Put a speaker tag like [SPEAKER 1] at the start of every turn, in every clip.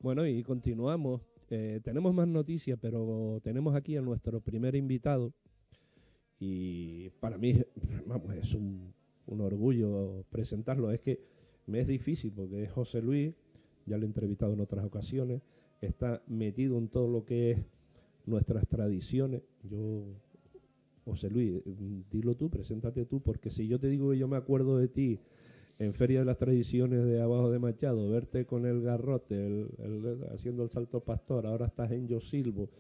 [SPEAKER 1] Bueno, y continuamos. Tenemos más noticias, pero tenemos aquí a nuestro primer invitado. Y para mí, vamos, es un orgullo presentarlo. Es que me es difícil porque es José Luis, ya lo he entrevistado en otras ocasiones, está metido en todo lo que es nuestras tradiciones. José Luis, dilo tú, preséntate tú, porque si yo te digo que yo me acuerdo de ti en Feria de las Tradiciones de Abajo de Machado, verte con el garrote, haciendo el salto pastor, ahora estás en Yo Silvo,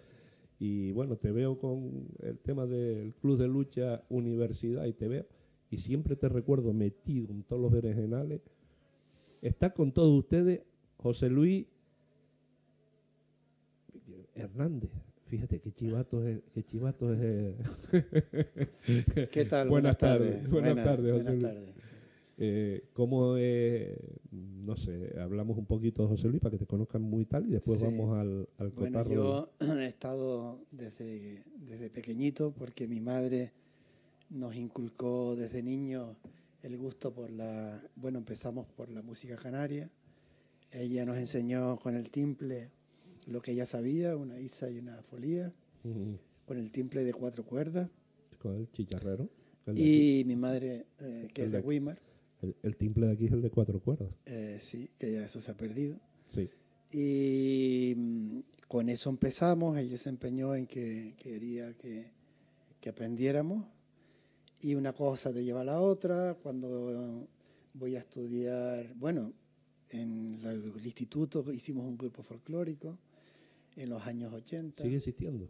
[SPEAKER 1] y bueno, te veo con el tema del Club de Lucha Universidad, y te veo, y siempre te recuerdo metido en todos los berenjenales. Está con todos ustedes José Luis Hernández. Fíjate qué chivato es.
[SPEAKER 2] ¿Qué tal?
[SPEAKER 1] Buenas tardes. Buenas tardes, José Luis.
[SPEAKER 2] Buenas tardes.
[SPEAKER 1] ¿Cómo no sé, hablamos un poquito de José Luis para que te conozcan muy tal y después
[SPEAKER 2] Sí.
[SPEAKER 1] vamos al
[SPEAKER 2] Bueno,
[SPEAKER 1] cotarro?
[SPEAKER 2] yo he estado desde pequeñito porque mi madre nos inculcó desde niño el gusto por bueno, empezamos por la música canaria. Ella nos enseñó con el timple lo que ella sabía, una isa y una folía, con el timple de 4 cuerdas.
[SPEAKER 1] Con el chicharrero.
[SPEAKER 2] Y mi madre, que es de Weimar.
[SPEAKER 1] El timple de aquí es el de 4 cuerdas.
[SPEAKER 2] Sí, que ya eso se ha perdido.
[SPEAKER 1] Sí.
[SPEAKER 2] Y con eso empezamos. Ella se empeñó en que quería que aprendiéramos. Y una cosa te lleva a la otra. Cuando voy a estudiar, bueno, en el instituto hicimos un grupo folclórico en los años 80.
[SPEAKER 1] ¿Sigue existiendo?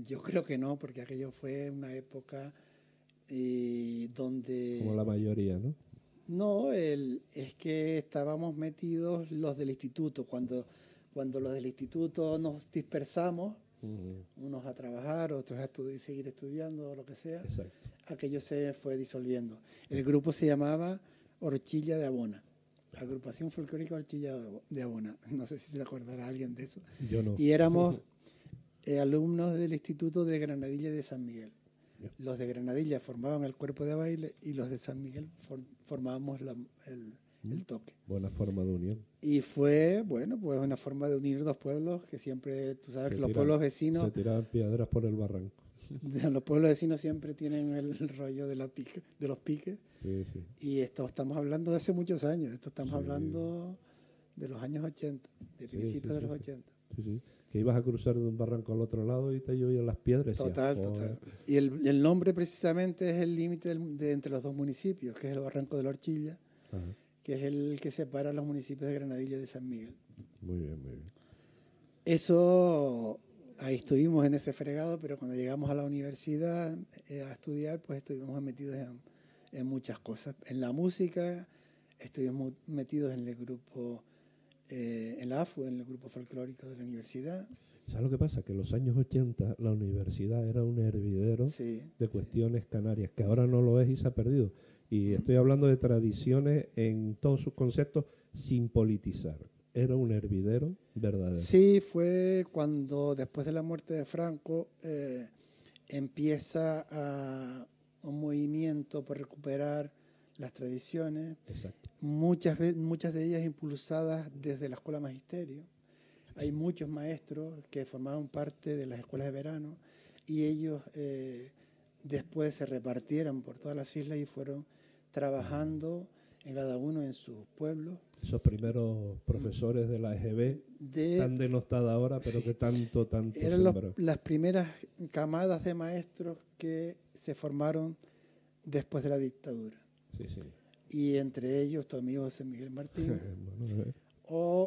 [SPEAKER 2] Yo creo que no, porque aquello fue una época donde...
[SPEAKER 1] Como la mayoría, ¿no?
[SPEAKER 2] No, es que estábamos metidos los del instituto. Cuando los del instituto nos dispersamos, unos a trabajar, otros a seguir estudiando, o lo que sea,
[SPEAKER 1] exacto,
[SPEAKER 2] aquello se fue disolviendo. El grupo se llamaba Horchilla de Abona, Agrupación Folclórica Horchilla de Abona. No sé si se acordará alguien de eso.
[SPEAKER 1] Yo no.
[SPEAKER 2] Y éramos alumnos del Instituto de Granadilla de San Miguel. Los de Granadilla formaban el cuerpo de baile y los de San Miguel formábamos el toque.
[SPEAKER 1] Buena forma de unión.
[SPEAKER 2] Y fue, bueno, pues una forma de unir dos pueblos que siempre, tú sabes que los pueblos vecinos...
[SPEAKER 1] Se tiraban piedras por el barranco.
[SPEAKER 2] Los pueblos vecinos siempre tienen el rollo de los piques.
[SPEAKER 1] Sí, sí.
[SPEAKER 2] Y esto estamos hablando de hace muchos años. Esto estamos hablando de los años 80, de principios de los 80.
[SPEAKER 1] Sí, sí. Que ibas a cruzar de un barranco al otro lado y te llovían las piedras.
[SPEAKER 2] Total. Y el nombre precisamente es el límite entre los dos municipios, que es el Barranco de la Horchilla, que es el que separa los municipios de Granadilla y de San Miguel.
[SPEAKER 1] Muy bien, muy bien.
[SPEAKER 2] Eso, ahí estuvimos en ese fregado, pero cuando llegamos a la universidad a estudiar, pues estuvimos metidos en muchas cosas. En la música, estuvimos metidos en el grupo... en la AFU, en el grupo folclórico de la universidad.
[SPEAKER 1] ¿Sabes lo que pasa? Que en los años 80 la universidad era un hervidero de cuestiones canarias, que ahora no lo es y se ha perdido. Y estoy hablando de tradiciones en todos sus conceptos sin politizar. Era un hervidero verdadero.
[SPEAKER 2] Sí, fue cuando después de la muerte de Franco empieza un movimiento por recuperar las tradiciones.
[SPEAKER 1] Exacto.
[SPEAKER 2] Muchas de ellas impulsadas desde la Escuela Magisterio. Hay muchos maestros que formaban parte de las escuelas de verano y ellos después se repartieron por todas las islas y fueron trabajando en cada uno en sus pueblos.
[SPEAKER 1] Esos primeros profesores de la EGB, tan denostados ahora, pero que tanto
[SPEAKER 2] eran las primeras camadas de maestros que se formaron después de la dictadura.
[SPEAKER 1] Sí, sí.
[SPEAKER 2] Y entre ellos tu amigo José Miguel Martín.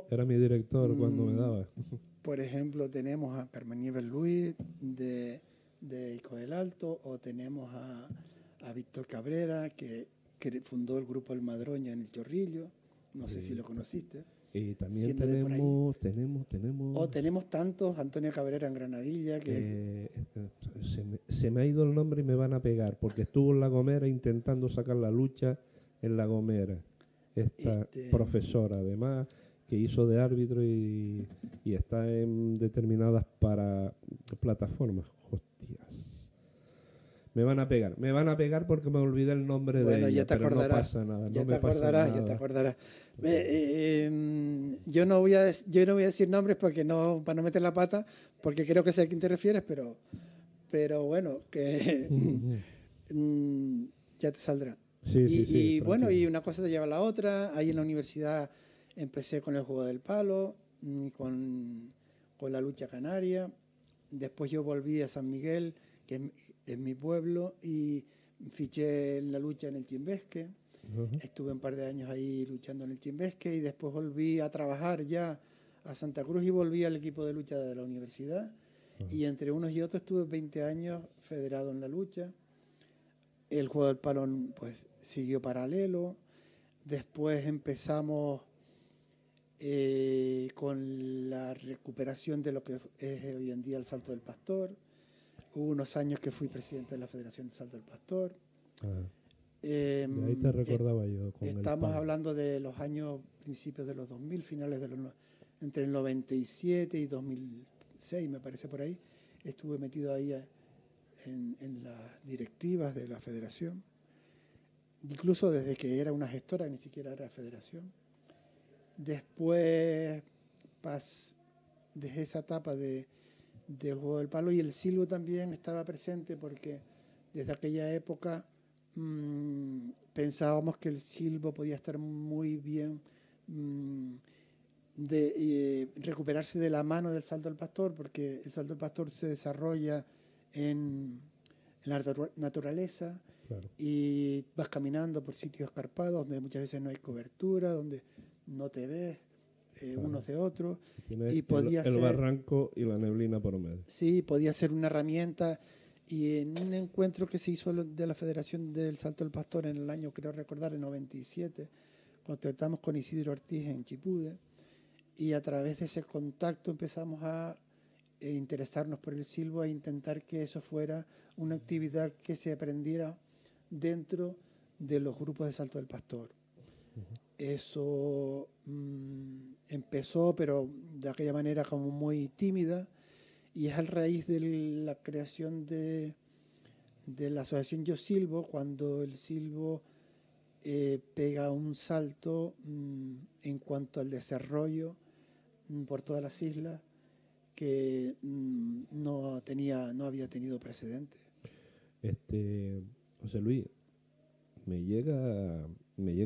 [SPEAKER 1] Era mi director cuando me daba.
[SPEAKER 2] Por ejemplo, tenemos a Carmen Nieves Luis de Ico del Alto, o tenemos a Víctor Cabrera, que fundó el grupo El Madroña en el Chorrillo. No sé si lo conociste.
[SPEAKER 1] Y también tenemos...
[SPEAKER 2] O tenemos tantos, Antonio Cabrera en Granadilla, que...
[SPEAKER 1] se me ha ido el nombre y me van a pegar, porque estuvo en La Gomera intentando sacar la lucha en La Gomera. Esta profesora, además, que hizo de árbitro y está en determinadas plataformas. Hostias. Me van a pegar porque me olvidé el nombre de
[SPEAKER 2] Bueno,
[SPEAKER 1] ella,
[SPEAKER 2] ya te
[SPEAKER 1] pero no
[SPEAKER 2] acordarás.
[SPEAKER 1] pasa nada,
[SPEAKER 2] Ya
[SPEAKER 1] no
[SPEAKER 2] te
[SPEAKER 1] me pasa
[SPEAKER 2] acordarás, ya te
[SPEAKER 1] nada.
[SPEAKER 2] acordarás. Yo no voy a decir nombres porque no, para no meter la pata, porque creo que sé a quién te refieres, pero bueno, que mm, ya te saldrá.
[SPEAKER 1] Sí, sí, sí,
[SPEAKER 2] Y bueno, y
[SPEAKER 1] tranquilo.
[SPEAKER 2] una cosa te lleva a la otra. Ahí en la universidad empecé con el juego del palo, con la lucha canaria. Después yo volví a San Miguel, que es mi pueblo, y fiché en la lucha en el Timbesque.
[SPEAKER 1] Ujú.
[SPEAKER 2] Estuve un par de años ahí luchando en el Timbesque y después volví a trabajar ya a Santa Cruz y volví al equipo de lucha de la universidad. Y entre unos y otros estuve 20 años federado en la lucha. El juego del palo pues siguió paralelo. Después empezamos con la recuperación de lo que es hoy en día el Salto del Pastor. Hubo unos años que fui presidente de la Federación del Salto del Pastor.
[SPEAKER 1] Ah,
[SPEAKER 2] Eh,
[SPEAKER 1] de ahí te recordaba yo con el
[SPEAKER 2] Estamos
[SPEAKER 1] palo.
[SPEAKER 2] hablando de los años principios de los 2000, finales de entre el 97 y 2006, me parece por ahí. Estuve metido ahí en las directivas de la federación, incluso desde que era una gestora, ni siquiera era federación. Después dejé esa etapa del juego del palo y el silbo también estaba presente porque desde aquella época pensábamos que el silbo podía estar muy bien recuperarse de la mano del salto del pastor, porque el salto del pastor se desarrolla en la naturaleza
[SPEAKER 1] Claro.
[SPEAKER 2] y vas caminando por sitios escarpados donde muchas veces no hay cobertura, donde no te ves
[SPEAKER 1] Claro.
[SPEAKER 2] unos de otros.
[SPEAKER 1] Tienes
[SPEAKER 2] Y podía
[SPEAKER 1] el
[SPEAKER 2] ser,
[SPEAKER 1] barranco y la neblina por medio.
[SPEAKER 2] sí, podía ser una herramienta. Y en un encuentro que se hizo de la Federación del Salto del Pastor en el año, creo recordar, en 97, contactamos con Isidro Ortiz en Chipude y a través de ese contacto empezamos a interesarnos por el silbo e intentar que eso fuera una actividad que se aprendiera dentro de los grupos de Salto del Pastor. Eso empezó, pero de aquella manera como muy tímida, y es a raíz de la creación de la asociación Yo Silbo, cuando el silbo pega un salto en cuanto al desarrollo por todas las islas que no había tenido precedente.
[SPEAKER 1] José Luis, me llega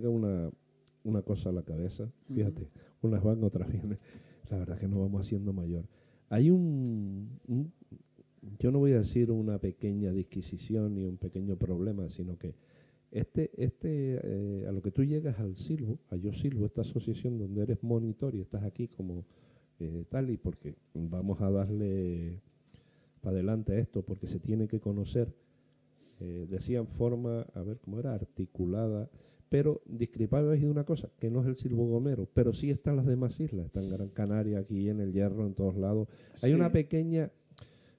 [SPEAKER 1] una cosa a la cabeza. Fíjate, unas van, otras vienen. La verdad es que nos vamos haciendo mayor. Hay yo no voy a decir una pequeña disquisición ni un pequeño problema, sino que a lo que tú llegas al Silbo, a Yo Silbo, esta asociación donde eres monitor y estás aquí como tal, y porque vamos a darle para adelante a esto, porque se tiene que conocer, decían forma, a ver cómo era, articulada, pero discrepabais de una cosa, que no es el Silbo Gomero, pero sí están las demás islas, está en Gran Canaria, aquí en el Hierro, en todos lados. Hay una pequeña,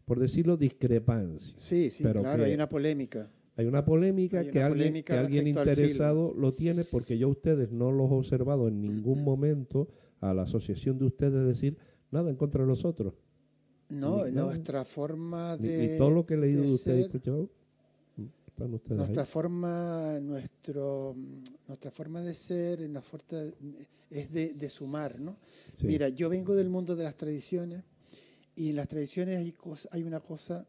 [SPEAKER 1] por decirlo, discrepancia.
[SPEAKER 2] Sí,
[SPEAKER 1] pero
[SPEAKER 2] claro, hay una polémica.
[SPEAKER 1] Hay una polémica que alguien interesado lo tiene, porque yo a ustedes no los he observado en ningún momento a la asociación de ustedes decir nada en contra de los otros.
[SPEAKER 2] No, nuestra forma de...
[SPEAKER 1] Y todo lo que he leído de ustedes y
[SPEAKER 2] ser,
[SPEAKER 1] escuchado, están ustedes
[SPEAKER 2] nuestra
[SPEAKER 1] ahí.
[SPEAKER 2] forma de ser es de sumar, ¿no?
[SPEAKER 1] Sí.
[SPEAKER 2] Mira, yo vengo del mundo de las tradiciones y en las tradiciones hay una cosa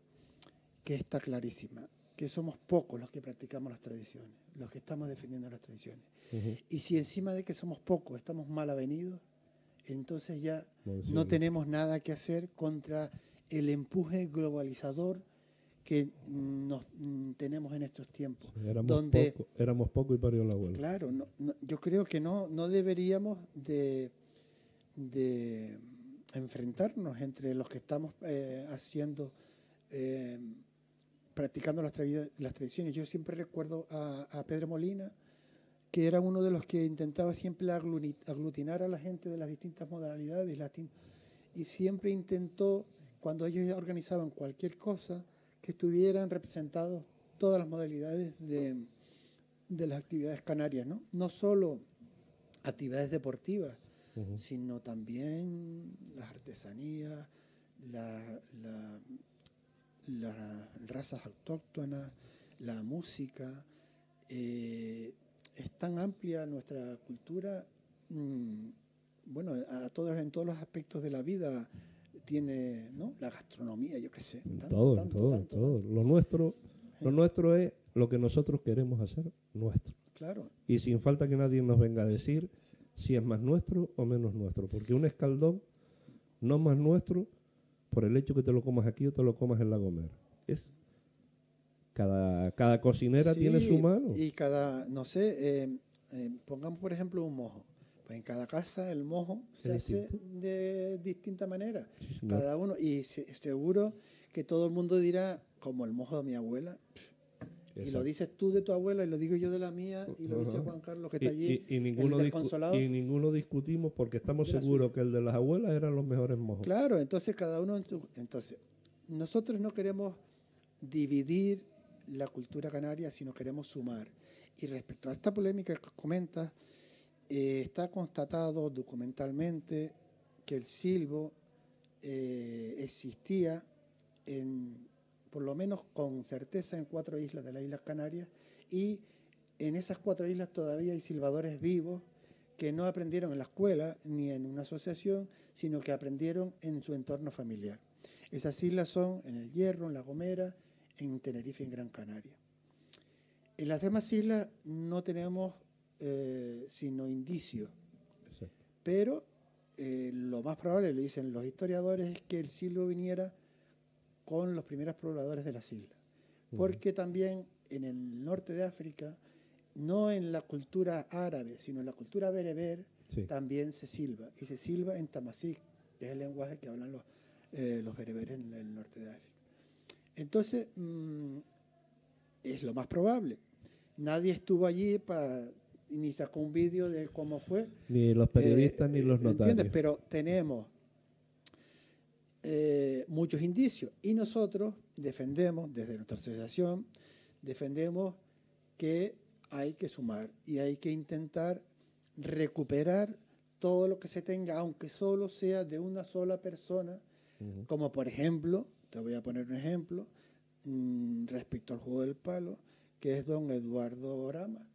[SPEAKER 2] que está clarísima, que somos pocos los que practicamos las tradiciones, los que estamos defendiendo las tradiciones. Y si encima de que somos pocos estamos mal avenidos, entonces ya no tenemos nada que hacer contra el empuje globalizador que tenemos en estos tiempos.
[SPEAKER 1] Sí, éramos poco y parió la abuela.
[SPEAKER 2] Claro, yo creo que no deberíamos de enfrentarnos entre los que estamos practicando las tradiciones. Yo siempre recuerdo a Pedro Molina, que era uno de los que intentaba siempre aglutinar a la gente de las distintas modalidades y siempre intentó, cuando ellos organizaban cualquier cosa, que estuvieran representados todas las modalidades de las actividades canarias, ¿no? No solo actividades deportivas, sino también las artesanías, las razas autóctonas, la música. Es tan amplia nuestra cultura, bueno, en todos los aspectos de la vida tiene, ¿no? La gastronomía, yo qué sé.
[SPEAKER 1] En todo. Lo nuestro es lo que nosotros queremos hacer nuestro.
[SPEAKER 2] Claro.
[SPEAKER 1] Y sin falta que nadie nos venga a decir si es más nuestro o menos nuestro. Porque un escaldón no es más nuestro por el hecho que te lo comas aquí o te lo comas en La Gomera. Es cada cocinera tiene su mano.
[SPEAKER 2] Y cada, no sé, pongamos por ejemplo un mojo. Pues en cada casa el mojo se hace de distinta manera.
[SPEAKER 1] Sí,
[SPEAKER 2] cada uno, y seguro que todo el mundo dirá, como el mojo de mi abuela. Exacto. Y lo dices tú de tu abuela y lo digo yo de la mía y lo dice Juan Carlos que está allí.
[SPEAKER 1] Y ninguno discutimos porque estamos seguros que el de las abuelas eran los mejores mojos.
[SPEAKER 2] Claro, entonces cada uno... Entonces, nosotros no queremos dividir la cultura canaria, sino queremos sumar. Y respecto a esta polémica que comentas, está constatado documentalmente que el silbo existía por lo menos con certeza en 4 islas de las Islas Canarias, y en esas 4 islas todavía hay silbadores vivos que no aprendieron en la escuela ni en una asociación, sino que aprendieron en su entorno familiar. Esas islas son en El Hierro, en La Gomera, en Tenerife y en Gran Canaria. En las demás islas no tenemos sino indicios, exacto, pero lo más probable, le dicen los historiadores, es que el silbo viniera con los primeros pobladores de las islas. Porque también en el norte de África, no en la cultura árabe, sino en la cultura bereber, sí, también se silba. Y se silba en tamasí, que es el lenguaje que hablan los bereberes en el norte de África. Entonces, es lo más probable. Nadie estuvo allí ni sacó un vídeo de cómo fue.
[SPEAKER 1] Ni los periodistas ni los notarios. ¿Entiendes?
[SPEAKER 2] Pero tenemos muchos indicios. Y nosotros defendemos, desde nuestra asociación, defendemos que hay que sumar y hay que intentar recuperar todo lo que se tenga, aunque solo sea de una sola persona, como por ejemplo, te voy a poner un ejemplo, respecto al juego del palo, que es don Eduardo Orama,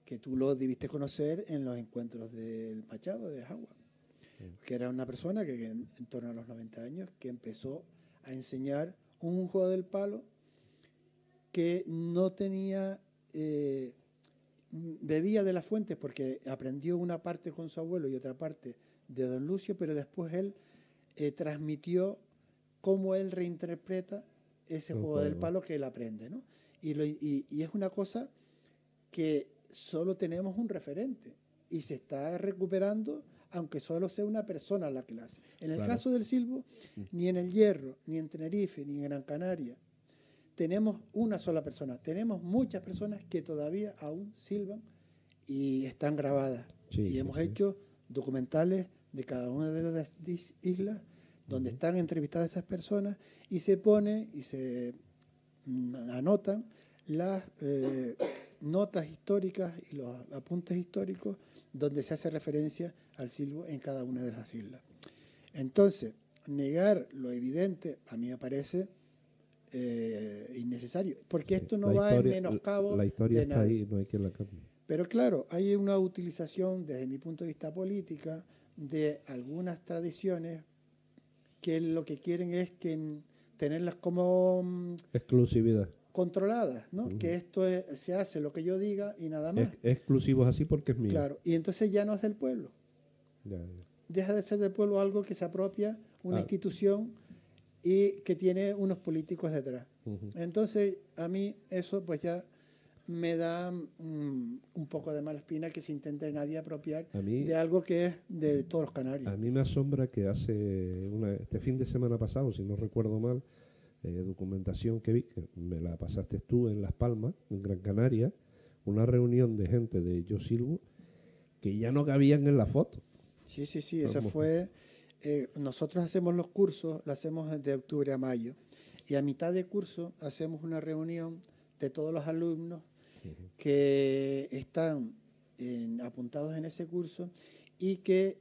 [SPEAKER 2] que tú lo debiste conocer en los encuentros del Machado de Jagua, que era una persona que en torno a los 90 años, que empezó a enseñar un juego del palo que no tenía, bebía de las fuentes porque aprendió una parte con su abuelo y otra parte de don Lucio, pero después él transmitió cómo él reinterpreta ese juego del palo que él aprende, ¿no? Y es una cosa que solo tenemos un referente y se está recuperando, aunque solo sea una persona la que la hace. En el caso del silbo, ni en El Hierro, ni en Tenerife, ni en Gran Canaria, tenemos una sola persona. Tenemos muchas personas que todavía aún silban y están grabadas. Y hemos hecho documentales de cada una de las islas donde están entrevistadas esas personas y se pone y se anotan las notas históricas y los apuntes históricos donde se hace referencia al silbo en cada una de las islas. Entonces, negar lo evidente a mí me parece innecesario, porque esto no va en menoscabo.
[SPEAKER 1] La historia está ahí, no hay que la cambie.
[SPEAKER 2] Pero claro, hay una utilización desde mi punto de vista política de algunas tradiciones que lo que quieren es que tenerlas como
[SPEAKER 1] exclusividad
[SPEAKER 2] controladas, ¿no? Que esto se hace lo que yo diga y nada más.
[SPEAKER 1] Exclusivos así porque es mío.
[SPEAKER 2] Claro, y entonces ya no es del pueblo.
[SPEAKER 1] Ya.
[SPEAKER 2] Deja de ser del pueblo algo que se apropia una institución y que tiene unos políticos detrás. Entonces, a mí eso pues ya me da un poco de mala espina que se intente nadie apropiar de algo que es de todos los canarios.
[SPEAKER 1] A mí me asombra que este fin de semana pasado, si no recuerdo mal, documentación que vi, que me la pasaste tú en Las Palmas, en Gran Canaria, una reunión de gente de Yo Silbo que ya no cabían en la foto.
[SPEAKER 2] Sí, eso fue... nosotros hacemos los cursos, lo hacemos de octubre a mayo, y a mitad de curso hacemos una reunión de todos los alumnos que están apuntados en ese curso y que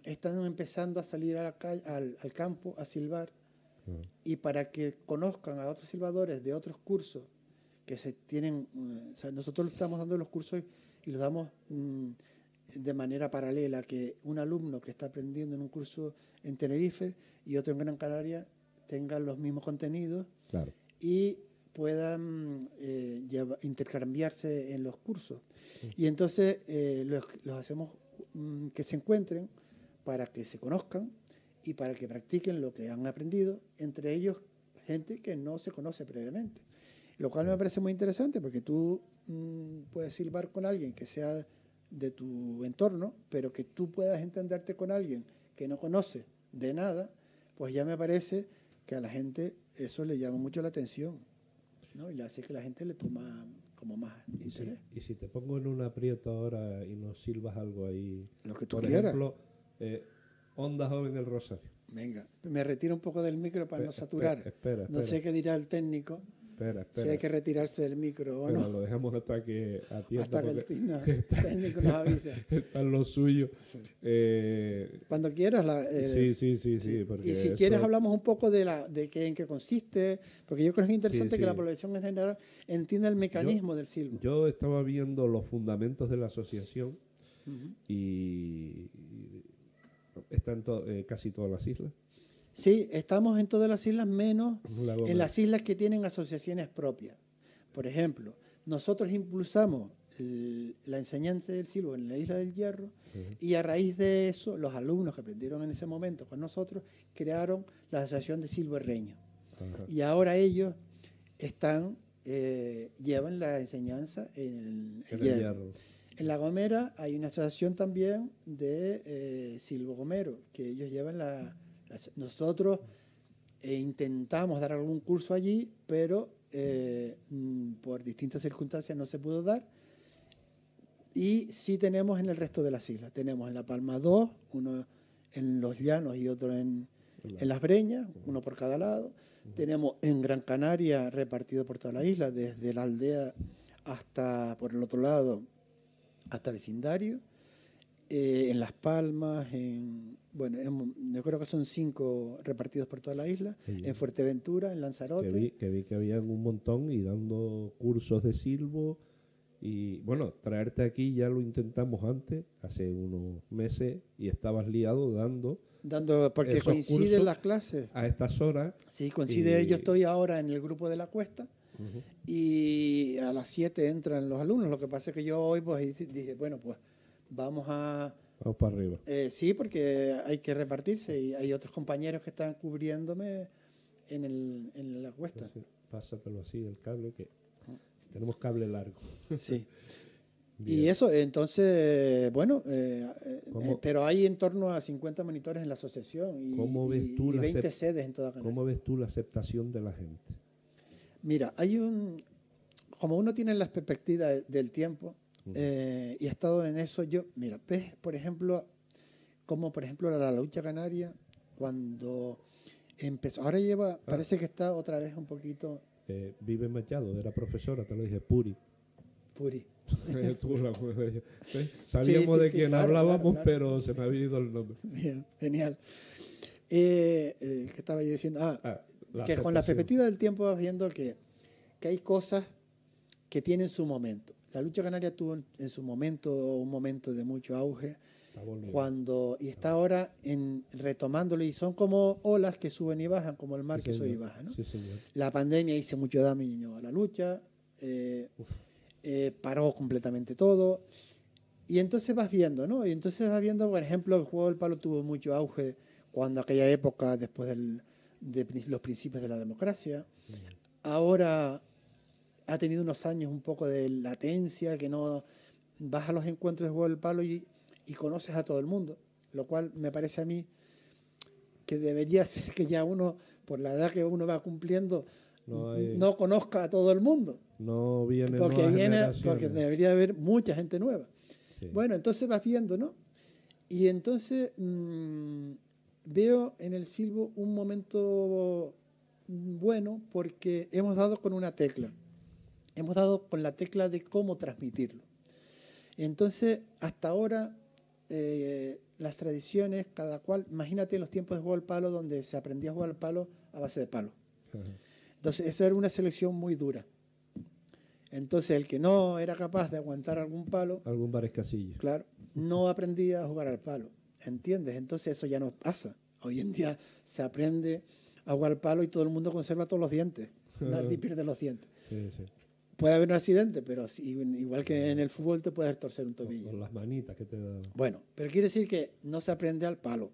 [SPEAKER 2] están empezando a salir a la calle, al campo a silbar, y para que conozcan a otros silbadores de otros cursos que se tienen, o sea, nosotros estamos dando los cursos y los damos de manera paralela, que un alumno que está aprendiendo en un curso en Tenerife y otro en Gran Canaria tengan los mismos contenidos
[SPEAKER 1] Claro.
[SPEAKER 2] y puedan intercambiarse en los cursos. Y entonces los hacemos que se encuentren para que se conozcan y para que practiquen lo que han aprendido, entre ellos gente que no se conoce previamente. Lo cual me parece muy interesante porque tú puedes silbar con alguien que sea de tu entorno, pero que tú puedas entenderte con alguien que no conoce de nada, pues ya me parece que a la gente eso le llama mucho la atención, ¿no? Y hace que la gente le toma como más interés.
[SPEAKER 1] Y si te pongo en un aprieto ahora y nos silbas algo ahí,
[SPEAKER 2] Lo que tú
[SPEAKER 1] por
[SPEAKER 2] quieras.
[SPEAKER 1] ejemplo, Onda Joven del Rosario.
[SPEAKER 2] Venga, me retiro un poco del micro para no saturar.
[SPEAKER 1] Espera.
[SPEAKER 2] No sé qué dirá el técnico.
[SPEAKER 1] Espera.
[SPEAKER 2] Si hay que retirarse del micro o
[SPEAKER 1] Pero
[SPEAKER 2] no.
[SPEAKER 1] lo dejamos hasta que atienda.
[SPEAKER 2] Hasta que el técnico nos avise.
[SPEAKER 1] Está en lo suyo.
[SPEAKER 2] Cuando quieras.
[SPEAKER 1] Sí. Porque
[SPEAKER 2] y si quieres hablamos un poco de en qué consiste, porque yo creo que es interesante que la población en general entienda el mecanismo del silbo.
[SPEAKER 1] Yo estaba viendo los fundamentos de la asociación y está en casi todas las islas.
[SPEAKER 2] Sí, estamos en todas las islas menos en las islas que tienen asociaciones propias. Por ejemplo, nosotros impulsamos la enseñanza del silbo en la Isla del Hierro y a raíz de eso los alumnos que aprendieron en ese momento con nosotros crearon la Asociación de Silbo Herreño. Y ahora ellos llevan la enseñanza en el Hierro. En La Gomera hay una asociación también de silbo gomero, que ellos llevan nosotros intentamos dar algún curso allí, pero por distintas circunstancias no se pudo dar. Y sí tenemos en el resto de las islas. Tenemos en La Palma 2, uno en Los Llanos y otro en Las Breñas, uno por cada lado. Tenemos en Gran Canaria repartido por toda la isla, desde la aldea hasta por el otro lado, hasta vecindario. En Las Palmas, yo creo que son 5 repartidos por toda la isla, en Fuerteventura, en Lanzarote.
[SPEAKER 1] Que vi que habían un montón y dando cursos de silbo. Y bueno, traerte aquí ya lo intentamos antes, hace unos meses, y estabas liado dando
[SPEAKER 2] porque coinciden las clases.
[SPEAKER 1] A estas horas.
[SPEAKER 2] Sí, coincide. Yo estoy ahora en el grupo de La Cuesta. Y a las 7 entran los alumnos. Lo que pasa es que yo hoy pues dije, bueno, pues vamos
[SPEAKER 1] para arriba.
[SPEAKER 2] Sí, porque hay que repartirse y hay otros compañeros que están cubriéndome en La Cuesta.
[SPEAKER 1] Sí, pásatelo así, el cable, que tenemos cable largo.
[SPEAKER 2] Sí. Y eso, entonces, bueno, pero hay en torno a 50 monitores en la asociación y 20 sedes en toda Canarias.
[SPEAKER 1] ¿Cómo ves tú la aceptación de la gente?
[SPEAKER 2] Mira, como uno tiene las perspectivas del tiempo y ha estado en eso, ves, por ejemplo, la lucha canaria, cuando empezó, ahora parece que está otra vez un poquito...
[SPEAKER 1] Vive Machado, era profesora, te lo dije, Puri. Sabíamos de quién hablábamos, claro. Pero se me había ido el nombre.
[SPEAKER 2] Bien, genial. ¿Qué estaba yo diciendo? Que con la perspectiva del tiempo vas viendo que hay cosas que tienen su momento. La lucha canaria tuvo en su momento un momento de mucho auge y está ahora retomándolo, y son como olas que suben y bajan, como el mar que sube y baja, ¿no?
[SPEAKER 1] Sí, señor.
[SPEAKER 2] La pandemia hizo mucho daño a la lucha, paró completamente todo, y entonces vas viendo, ¿no? Y entonces vas viendo, por ejemplo, el juego del palo tuvo mucho auge cuando aquella época, después de los principios de la democracia. Ahora ha tenido unos años un poco de latencia, que no vas a los encuentros de juego del palo y conoces a todo el mundo, lo cual me parece a mí que debería ser que ya uno, por la edad que uno va cumpliendo, no conozca a todo el mundo.
[SPEAKER 1] No viene
[SPEAKER 2] porque debería haber mucha gente nueva. Sí. Bueno, entonces vas viendo, ¿no? Y entonces veo en el silbo un momento bueno, porque hemos dado con una tecla. Hemos dado con la tecla de cómo transmitirlo. Entonces, hasta ahora, las tradiciones, cada cual, imagínate los tiempos de juego al palo, donde se aprendía a jugar al palo a base de palo. Entonces, eso era una selección muy dura. Entonces el que no era capaz de aguantar algún palo,
[SPEAKER 1] Algún bar escasillo.
[SPEAKER 2] claro, no aprendía a jugar al palo, ¿entiendes? Entonces eso ya no pasa. Hoy en día se aprende a jugar al palo y todo el mundo conserva todos los dientes, nadie pierde los dientes.
[SPEAKER 1] Sí, sí.
[SPEAKER 2] Puede haber un accidente, pero igual que en el fútbol te puedes torcer un tobillo.
[SPEAKER 1] Con las manitas que te dan.
[SPEAKER 2] Bueno, pero quiere decir que no se aprende al palo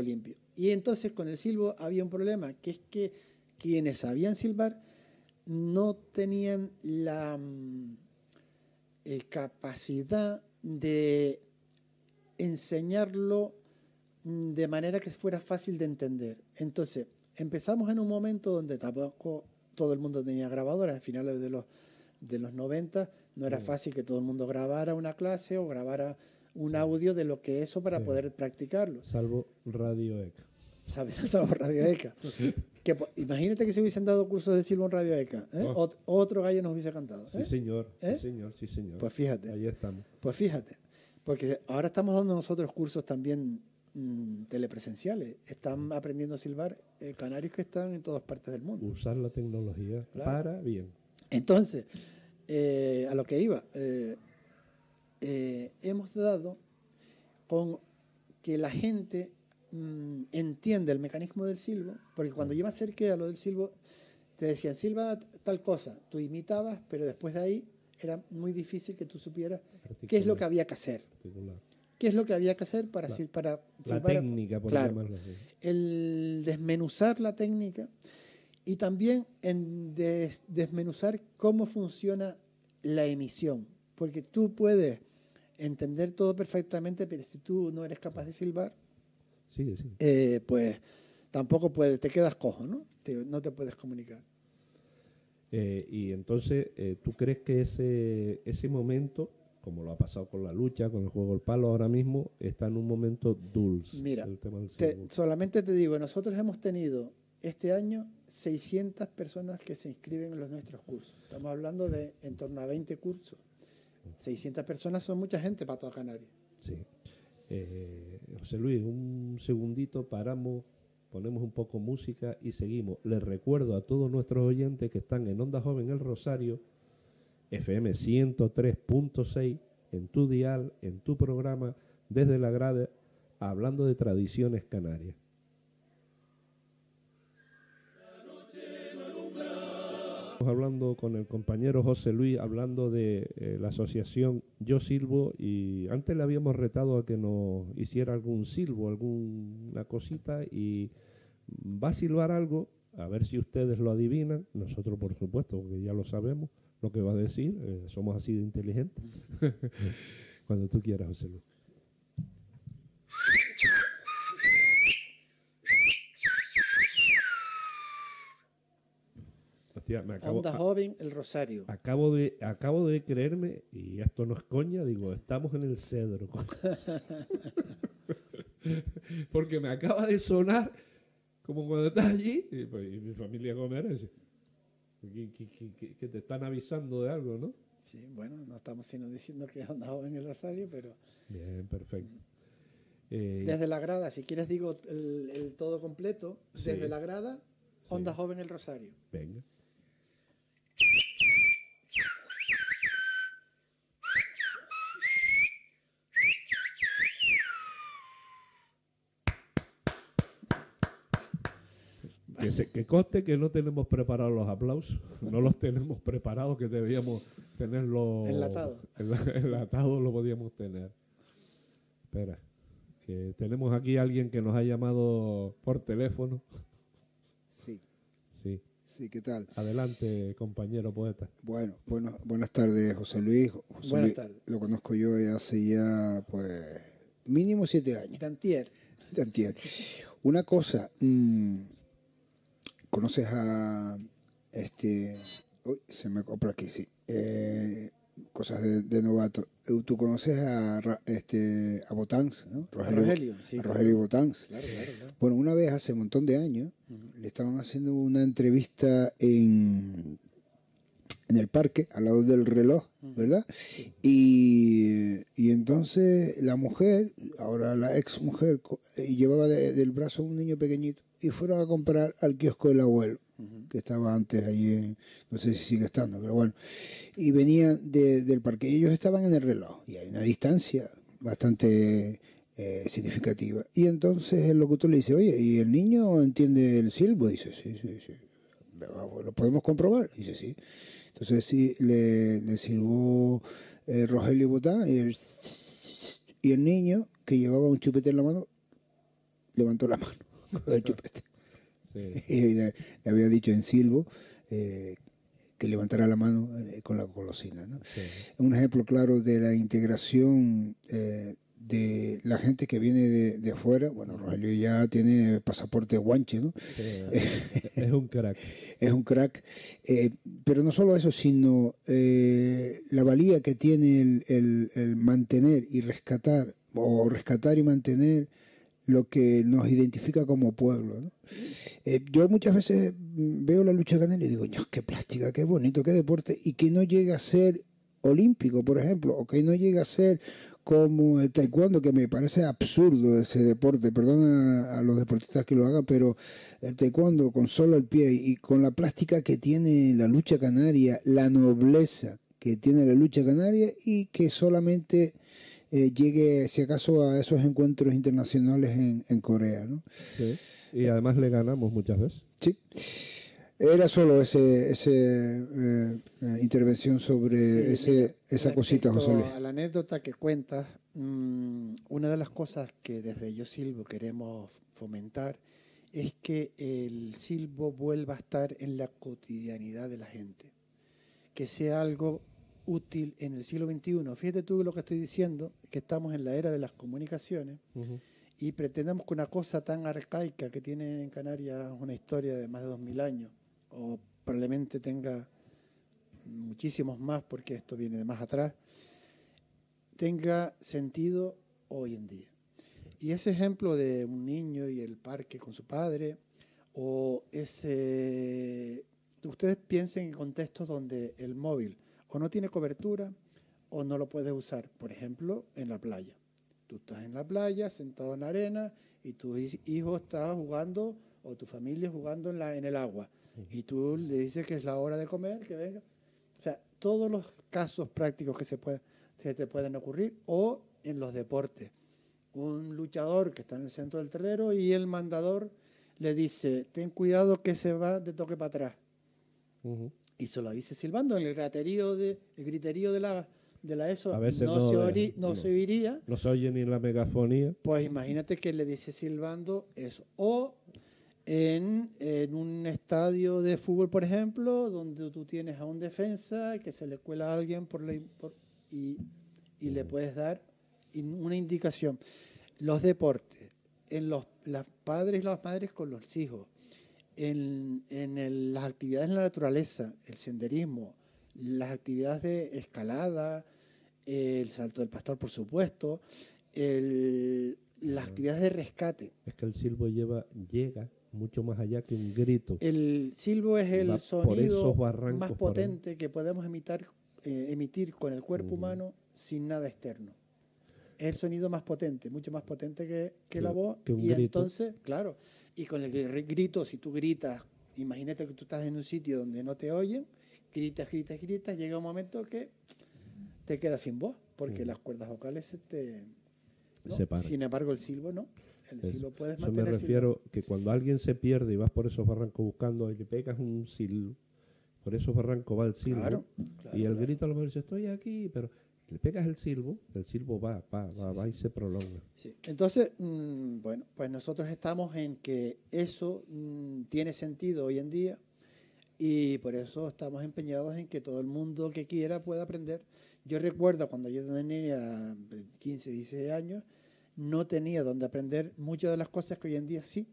[SPEAKER 2] limpio. Y entonces con el silbo había un problema, que es que quienes sabían silbar no tenían la capacidad de enseñarlo de manera que fuera fácil de entender. Entonces, empezamos en un momento donde tampoco todo el mundo tenía grabadoras, a finales de los 90 no era fácil que todo el mundo grabara una clase o grabara un audio de lo que eso para poder practicarlo.
[SPEAKER 1] Salvo Radio ECA.
[SPEAKER 2] ¿Sabes? Salvo Radio ECA. Imagínate que se hubiesen dado cursos de silbo en Radio ECA. Otro gallo nos hubiese cantado.
[SPEAKER 1] Sí, señor. Sí, señor. Sí, señor.
[SPEAKER 2] Pues fíjate.
[SPEAKER 1] Ahí estamos.
[SPEAKER 2] Pues fíjate. Porque ahora estamos dando nosotros cursos también telepresenciales. Están aprendiendo a silbar canarios que están en todas partes del mundo.
[SPEAKER 1] Usar la tecnología para bien.
[SPEAKER 2] Entonces, a lo que iba, hemos dado con que la gente entiende el mecanismo del silbo, porque cuando yo me acerqué a lo del silbo, te decían, silba tal cosa, tú imitabas, pero después de ahí era muy difícil que tú supieras qué es lo que había que hacer. ¿Qué es lo que había que hacer para silbar?
[SPEAKER 1] La técnica, por llamarlo así.
[SPEAKER 2] El desmenuzar la técnica y también en desmenuzar cómo funciona la emisión. Porque tú puedes entender todo perfectamente, pero si tú no eres capaz de silbar, pues tampoco puedes, te quedas cojo, ¿no? No te puedes comunicar.
[SPEAKER 1] Y entonces, ¿tú crees que ese momento, como lo ha pasado con la lucha, con el juego del palo ahora mismo, está en un momento dulce?
[SPEAKER 2] Mira,
[SPEAKER 1] el tema del
[SPEAKER 2] solamente te digo, nosotros hemos tenido este año 600 personas que se inscriben en los nuestros cursos. Estamos hablando de en torno a 20 cursos. 600 personas son mucha gente para toda Canarias.
[SPEAKER 1] Sí. José Luis, un segundito, paramos, ponemos un poco música y seguimos. Les recuerdo a todos nuestros oyentes que están en Onda Joven El Rosario, FM 103.6, en tu dial, en tu programa, desde la grada, hablando de tradiciones canarias. Hablando con el compañero José Luis, hablando de la asociación Yo Silbo, y antes le habíamos retado a que nos hiciera algún silbo, alguna cosita, y va a silbar algo, a ver si ustedes lo adivinan. Nosotros, por supuesto, porque ya lo sabemos lo que va a decir, somos así de inteligentes. Cuando tú quieras, José Luis. Hostia,
[SPEAKER 2] Onda Joven El Rosario.
[SPEAKER 1] Acabo de creerme, y esto no es coña, digo, estamos en el Cedro. Porque me acaba de sonar como cuando estás allí, y mi familia comer, que te están avisando de algo, ¿no?
[SPEAKER 2] Sí, bueno, no estamos sino diciendo que es Onda Joven El Rosario, pero...
[SPEAKER 1] Bien, perfecto.
[SPEAKER 2] Desde la grada, si quieres digo el todo completo, sí. Desde la grada, Onda sí. Joven El Rosario.
[SPEAKER 1] Venga. Que conste que no tenemos preparados los aplausos, no los tenemos preparados, que debíamos tenerlos enlatados, lo podíamos tener. Espera, que tenemos aquí a alguien que nos ha llamado por teléfono.
[SPEAKER 3] Sí.
[SPEAKER 1] Sí.
[SPEAKER 3] Sí, ¿qué tal?
[SPEAKER 1] Adelante, compañero poeta.
[SPEAKER 3] Bueno, buenas tardes, José Luis.
[SPEAKER 2] Buenas tardes.
[SPEAKER 3] Lo conozco yo hace ya, pues, mínimo 7 años.
[SPEAKER 2] Tantier.
[SPEAKER 3] Una cosa... ¿Conoces a uy, se me compra aquí, sí. Cosas de novato. ¿Tú conoces a Botanz, ¿no?
[SPEAKER 2] Rogelio, sí.
[SPEAKER 3] A Rogelio Botanz.
[SPEAKER 2] Claro.
[SPEAKER 3] Bueno, una vez hace un montón de años le estaban haciendo una entrevista en el parque, al lado del reloj, ¿verdad?
[SPEAKER 2] Sí.
[SPEAKER 3] Y entonces la mujer, ahora la ex mujer, llevaba del brazo a un niño pequeñito y fueron a comprar al kiosco del abuelo. que estaba antes ahí, no sé si sigue estando, pero bueno. Y venía del parque. Ellos estaban en el reloj y hay una distancia bastante significativa. Y entonces el locutor le dice, oye, ¿y el niño entiende el silbo? Dice, sí, sí, sí. ¿Lo podemos comprobar? Dice, sí. Entonces sí, le silbó Rogelio Botán y el niño, que llevaba un chupete en la mano, levantó la mano con el chupete. Sí. Y le había dicho en silbo que levantara la mano con la golosina, ¿no? Sí. Un ejemplo claro de la integración de la gente que viene de afuera. Bueno, Rogelio ya tiene pasaporte guanche, ¿no?
[SPEAKER 1] Sí, es un crack.
[SPEAKER 3] Es un crack. Pero no solo eso, sino la valía que tiene el mantener y rescatar, o rescatar y mantener lo que nos identifica como pueblo, ¿no? Yo muchas veces veo la lucha canaria y digo, qué plástica, qué bonito, qué deporte, y que no llega a ser olímpico, por ejemplo, o que no llega a ser como el taekwondo, que me parece absurdo ese deporte, perdona a los deportistas que lo hagan, pero el taekwondo con solo el pie y con la plástica que tiene la lucha canaria, la nobleza que tiene la lucha canaria, y que solamente llegue, si acaso, a esos encuentros internacionales en Corea, ¿no?
[SPEAKER 1] Sí. Y además le ganamos muchas veces.
[SPEAKER 3] Sí. Era solo esa intervención sobre esa cosita, José Luis.
[SPEAKER 2] A la anécdota que cuentas, una de las cosas que desde Yo Silbo queremos fomentar es que el silbo vuelva a estar en la cotidianidad de la gente, que sea algo útil en el siglo XXI. Fíjate tú lo que estoy diciendo, que estamos en la era de las comunicaciones. Y pretendemos que una cosa tan arcaica que tiene en Canarias una historia de más de 2000 años, o probablemente tenga muchísimos más porque esto viene de más atrás, tenga sentido hoy en día. Y ese ejemplo de un niño y el parque con su padre, o ustedes piensen en contextos donde el móvil o no tiene cobertura o no lo puedes usar, por ejemplo, en la playa. Tú estás en la playa, sentado en la arena, y tu hijo está jugando, o tu familia jugando en el agua, y tú le dices que es la hora de comer, que venga. O sea, todos los casos prácticos que se te pueden ocurrir, o en los deportes. Un luchador que está en el centro del terreno y el mandador le dice, ten cuidado que se va de toque para atrás. Y se lo avise silbando en el griterío de la ESO, no se oiría.
[SPEAKER 1] No se oye ni en la megafonía.
[SPEAKER 2] Pues imagínate que le dice silbando eso. O en un estadio de fútbol, por ejemplo, donde tú tienes a un defensa que se le cuela a alguien y le puedes dar una indicación. Los deportes, los padres y las madres con los hijos, las actividades en la naturaleza, el senderismo, las actividades de escalada, el salto del pastor, por supuesto, las actividades de rescate.
[SPEAKER 1] Es que el silbo llega mucho más allá que un grito.
[SPEAKER 2] El silbo es el sonido más potente que podemos emitir con el cuerpo humano sin nada externo. Es el sonido más potente, mucho más potente que la voz.
[SPEAKER 1] Que un
[SPEAKER 2] y
[SPEAKER 1] grito.
[SPEAKER 2] Entonces, claro, y con el grito, si tú gritas, imagínate que tú estás en un sitio donde no te oyen, gritas, llega un momento que te quedas sin voz, porque las cuerdas vocales ¿no?
[SPEAKER 1] Separan.
[SPEAKER 2] Sin embargo, el silbo no. El silbo puedes
[SPEAKER 1] Yo
[SPEAKER 2] mantener.
[SPEAKER 1] me refiero que cuando alguien se pierde y vas por esos barrancos buscando y le pegas un silbo, por esos barrancos va el silbo.
[SPEAKER 2] Claro,
[SPEAKER 1] y el grito a lo mejor dice, estoy aquí, pero le pegas el silbo va y se prolonga.
[SPEAKER 2] Sí. Entonces, bueno, pues nosotros estamos en que eso tiene sentido hoy en día, y por eso estamos empeñados en que todo el mundo que quiera pueda aprender. Yo recuerdo cuando yo tenía 15, 16 años, no tenía donde aprender muchas de las cosas que hoy en día sí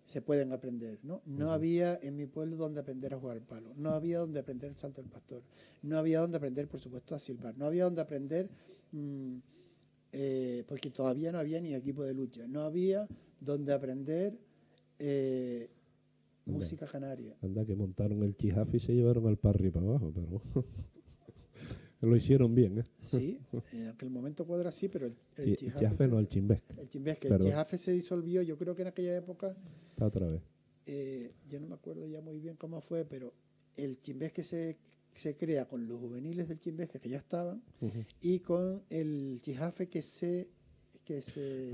[SPEAKER 2] se pueden aprender, ¿no? No había en mi pueblo donde aprender a jugar al palo, no había donde aprender el salto del pastor, no había donde aprender, por supuesto, a silbar, no había donde aprender, porque todavía no había ni equipo de lucha, no había donde aprender música canaria.
[SPEAKER 1] Anda, que montaron el chijafe y se llevaron al parry para abajo, pero lo hicieron bien, ¿eh?
[SPEAKER 2] Sí, en aquel momento Cuadra sí, pero el
[SPEAKER 1] chijafe no, el chimbesque.
[SPEAKER 2] El chimbesque, el chijafe se disolvió, yo creo que en aquella época.
[SPEAKER 1] Está otra vez.
[SPEAKER 2] yo no me acuerdo ya muy bien cómo fue, pero el chimbesque se crea con los juveniles del chimbesque que ya estaban y con el chijafe que se...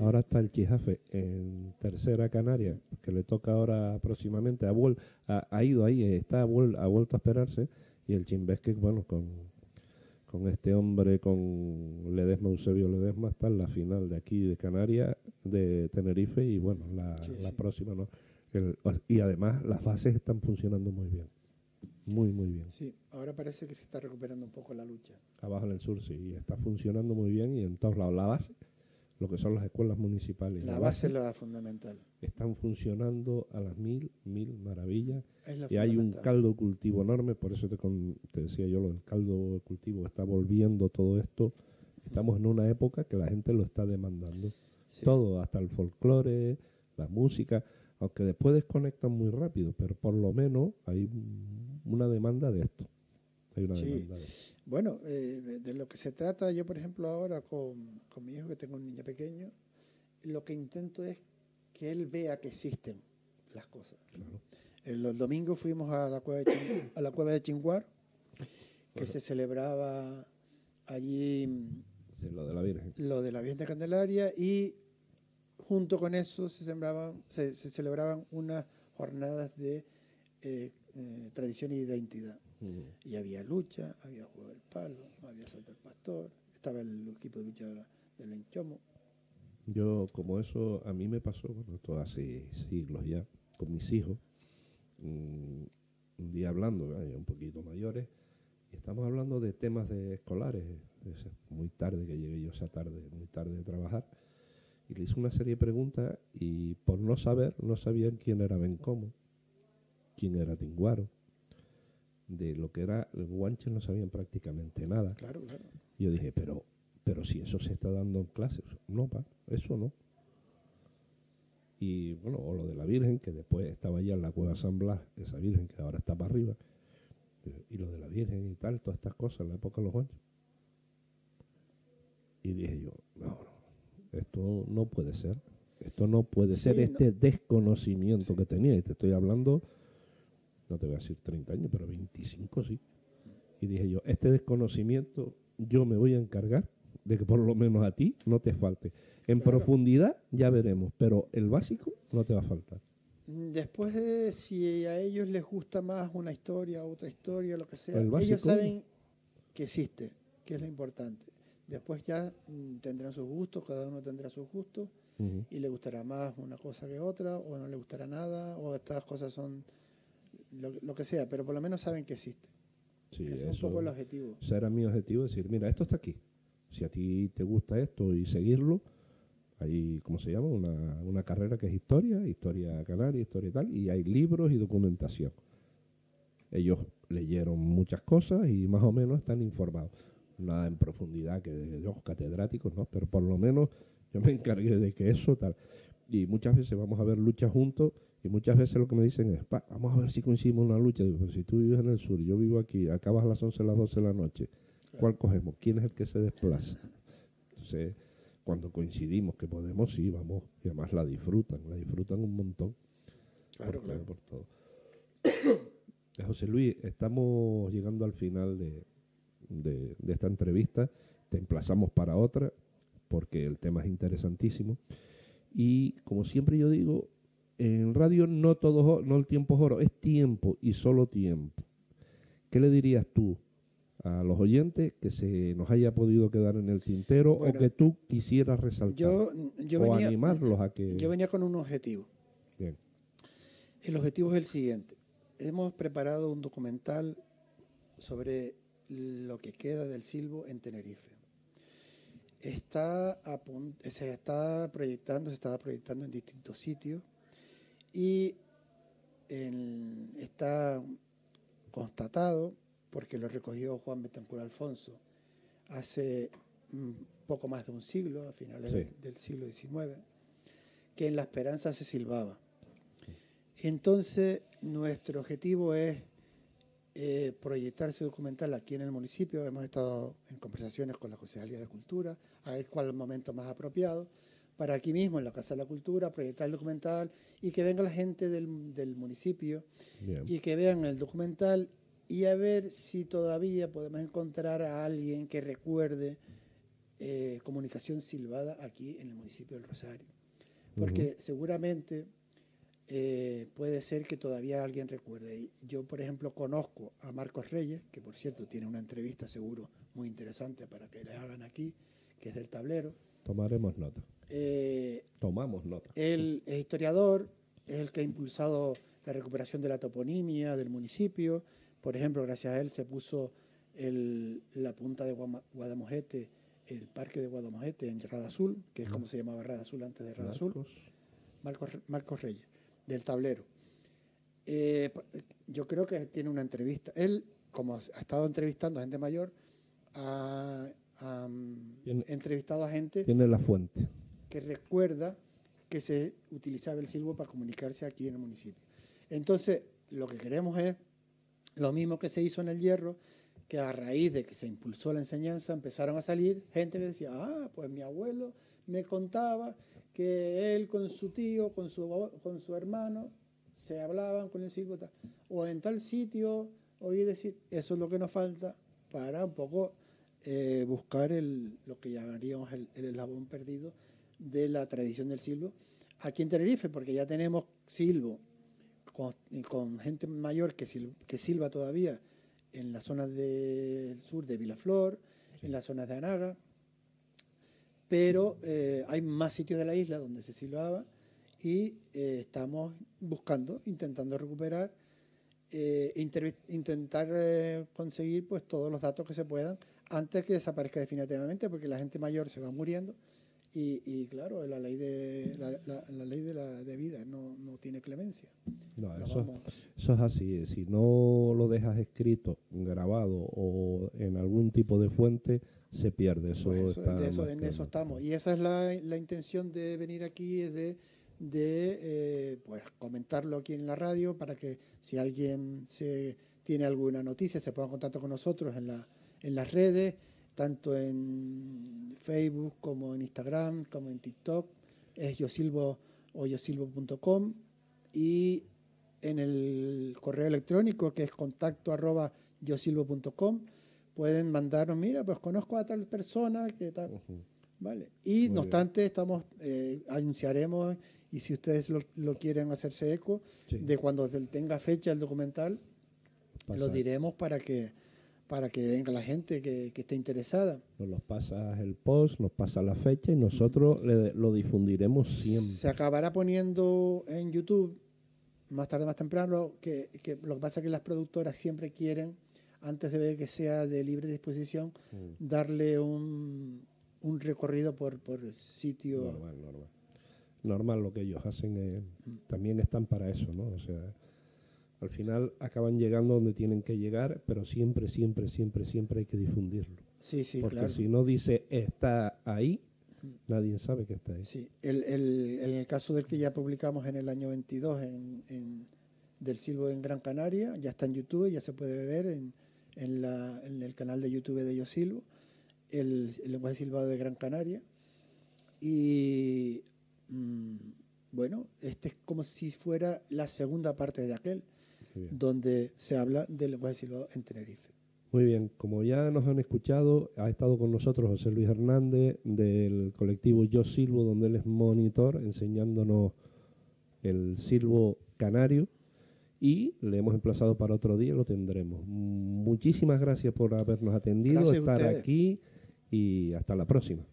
[SPEAKER 1] Ahora está el chijafe en Tercera Canaria, que le toca ahora próximamente. Ha ido ahí, ha vuelto a esperarse. Y el chimbesque, bueno, con este hombre, con Ledesma, Eusebio Ledesma, está en la final de aquí de Canarias, de Tenerife, y bueno, la próxima, ¿no? Y además las bases están funcionando muy bien. Muy, muy bien.
[SPEAKER 2] Sí, ahora parece que se está recuperando un poco la lucha.
[SPEAKER 1] Abajo en el sur, sí, está funcionando muy bien, y en todos lados la base, lo que son las escuelas municipales.
[SPEAKER 2] La base es la fundamental.
[SPEAKER 1] Están funcionando a las mil maravillas.
[SPEAKER 2] Es la
[SPEAKER 1] y hay un caldo de cultivo enorme, por eso te decía yo, lo del caldo de cultivo está volviendo todo esto. Estamos en una época que la gente lo está demandando. Sí. Todo, hasta el folclore, la música, aunque después desconectan muy rápido, pero por lo menos hay una demanda de esto. Hay una demanda de esto.
[SPEAKER 2] Bueno, de lo que se trata, yo por ejemplo ahora con mi hijo, que tengo un niño pequeño, lo que intento es que él vea que existen las cosas.
[SPEAKER 1] Claro.
[SPEAKER 2] Los domingos fuimos a la cueva de Chinguar, que se celebraba allí
[SPEAKER 1] lo de la Virgen.
[SPEAKER 2] Lo de la Virgen de Candelaria, y junto con eso se celebraban unas jornadas de tradición y identidad. Y había lucha, había juego del palo, había salto del pastor, estaba el equipo de lucha del Enchomo.
[SPEAKER 1] Yo, como eso a mí me pasó, bueno, esto hace siglos ya, con mis hijos, un día hablando, ya un poquito mayores, y estamos hablando de temas escolares, muy tarde, que llegué yo esa tarde, muy tarde de trabajar, y le hice una serie de preguntas, y por no sabían quién era Bencomo, quién era Tinguaro, de lo que era el guanche no sabían prácticamente nada.
[SPEAKER 2] Claro, claro.
[SPEAKER 1] Y yo dije, pero si eso se está dando en clases, no, eso no. Y bueno, o lo de la Virgen, que después estaba allá en la cueva San Blas, esa Virgen que ahora está para arriba, y lo de la Virgen y tal, todas estas cosas en la época de los guanches. Y dije yo, no, esto no puede ser. Esto no puede ser, desconocimiento que tenía. Y te estoy hablando, no te voy a decir 30 años, pero 25 sí. Y dije yo, este desconocimiento yo me voy a encargar de que por lo menos a ti no te falte. En profundidad ya veremos, pero el básico no te va a faltar.
[SPEAKER 2] Después, si a ellos les gusta más una historia, otra historia, lo que sea,
[SPEAKER 1] básico,
[SPEAKER 2] ellos saben que existe, que es lo importante. Después ya tendrán sus gustos, cada uno tendrá sus gustos, y le gustará más una cosa que otra, o no le gustará nada, o estas cosas son lo que sea, pero por lo menos saben que existe.
[SPEAKER 1] Sí,
[SPEAKER 2] ese es un poco el objetivo.
[SPEAKER 1] Ese era mi objetivo, decir, mira, esto está aquí. Si a ti te gusta esto y seguirlo, hay, ¿cómo se llama? Una carrera que es historia canaria, historia y tal, y hay libros y documentación. Ellos leyeron muchas cosas y más o menos están informados. Nada en profundidad que de los catedráticos, ¿no? Pero por lo menos yo me encargué de que eso tal. Y muchas veces vamos a ver luchas juntos, y muchas veces lo que me dicen es, vamos a ver si coincidimos en una lucha. Digo, pero si tú vives en el sur y yo vivo aquí, acabas a las 11, a las 12 de la noche, ¿cuál cogemos? ¿Quién es el que se desplaza? Entonces, cuando coincidimos que podemos, sí, vamos, y además la disfrutan un montón.
[SPEAKER 2] Claro.
[SPEAKER 1] Por todo. José Luis, estamos llegando al final de esta entrevista. Te emplazamos para otra, porque el tema es interesantísimo. Y como siempre yo digo, en radio no el tiempo es oro, es tiempo y solo tiempo. ¿Qué le dirías tú a los oyentes que se nos haya podido quedar en el tintero, o que tú quisieras resaltar? O animarlos a que...
[SPEAKER 2] Yo venía con un objetivo.
[SPEAKER 1] Bien.
[SPEAKER 2] El objetivo es el siguiente. Hemos preparado un documental sobre lo que queda del silbo en Tenerife. Se estaba proyectando en distintos sitios, y está constatado, porque lo recogió Juan Betancur Alfonso hace poco más de un siglo, a finales del siglo XIX, que en La Esperanza se silbaba. Entonces, nuestro objetivo es proyectar ese documental aquí en el municipio. Hemos estado en conversaciones con la Concejalía de Cultura, a ver cuál es el momento más apropiado para aquí mismo, en la Casa de la Cultura, proyectar el documental y que venga la gente del municipio
[SPEAKER 1] Bien.
[SPEAKER 2] y que vean el documental y a ver si todavía podemos encontrar a alguien que recuerde comunicación silbada aquí en el municipio del Rosario. Porque seguramente puede ser que todavía alguien recuerde. Yo, por ejemplo, conozco a Marcos Reyes, que por cierto tiene una entrevista seguro muy interesante para que le hagan aquí, que es del Tablero.
[SPEAKER 1] Tomaremos nota. Tomamos nota.
[SPEAKER 2] Él es historiador, es el que ha impulsado la recuperación de la toponimia del municipio. Por ejemplo, gracias a él se puso la punta de Guadamojete, el parque de Guadamojete en Rada Azul, que es como se llamaba Rada Azul antes de Rada Azul. Marcos Reyes, del Tablero. Yo creo que tiene una entrevista. Él, como ha estado entrevistando a gente mayor, ha entrevistado a gente
[SPEAKER 1] Tiene la fuente.
[SPEAKER 2] que recuerda que se utilizaba el silbo para comunicarse aquí en el municipio. Entonces, lo que queremos es lo mismo que se hizo en el Hierro, que a raíz de que se impulsó la enseñanza empezaron a salir gente que decía, pues mi abuelo me contaba que él con su tío, con su hermano, se hablaban con el silbo, o en tal sitio, oí decir, eso es lo que nos falta para un poco buscar lo que llamaríamos el eslabón perdido de la tradición del silbo aquí en Tenerife, porque ya tenemos silbo con gente mayor que silba todavía en las zonas del sur de Vilaflor, en las zonas de Anaga, pero hay más sitios de la isla donde se silbaba y estamos intentando recuperar, intentar conseguir pues todos los datos que se puedan antes que desaparezca definitivamente, porque la gente mayor se va muriendo y claro, la ley de la vida no tiene clemencia.
[SPEAKER 1] No, eso es así. Si no lo dejas escrito, grabado o en algún tipo de fuente, se pierde.
[SPEAKER 2] En eso estamos. Y esa es la intención de venir aquí, es de pues comentarlo aquí en la radio para que si alguien tiene alguna noticia se ponga en contacto con nosotros en las redes, tanto en Facebook como en Instagram, como en TikTok, es yosilbo o yosilbo.com, y en el correo electrónico que es contacto@yosilbo.com pueden mandarnos, mira, pues conozco a tal persona, que tal, ¿vale? Y no obstante, anunciaremos, y si ustedes lo quieren hacerse eco, de cuando tenga fecha el documental, lo diremos para que venga la gente que esté interesada.
[SPEAKER 1] Nos pasas el post, nos pasa la fecha y nosotros lo difundiremos siempre.
[SPEAKER 2] Se acabará poniendo en YouTube más tarde, más temprano, que lo que pasa es que las productoras siempre quieren, antes de ver que sea de libre disposición, darle un recorrido por sitio.
[SPEAKER 1] Normal, lo que ellos hacen también están para eso, ¿no? O sea, al final acaban llegando donde tienen que llegar, pero siempre hay que difundirlo.
[SPEAKER 2] Sí,
[SPEAKER 1] porque
[SPEAKER 2] claro.
[SPEAKER 1] Si no dice está ahí, nadie sabe que está ahí.
[SPEAKER 2] Sí, en el caso del que ya publicamos en el año 22 del silbo en Gran Canaria, ya está en YouTube, ya se puede ver en el canal de YouTube de Yo Silbo, el lenguaje silbado de Gran Canaria. Y bueno, este es como si fuera la segunda parte de aquel, donde se habla del lenguaje silbado en Tenerife.
[SPEAKER 1] Muy bien, como ya nos han escuchado, ha estado con nosotros José Luis Hernández del colectivo Yo Silbo, donde él es monitor, enseñándonos el silbo canario, y le hemos emplazado para otro día, lo tendremos. Muchísimas gracias por habernos atendido, estar aquí, y hasta la próxima.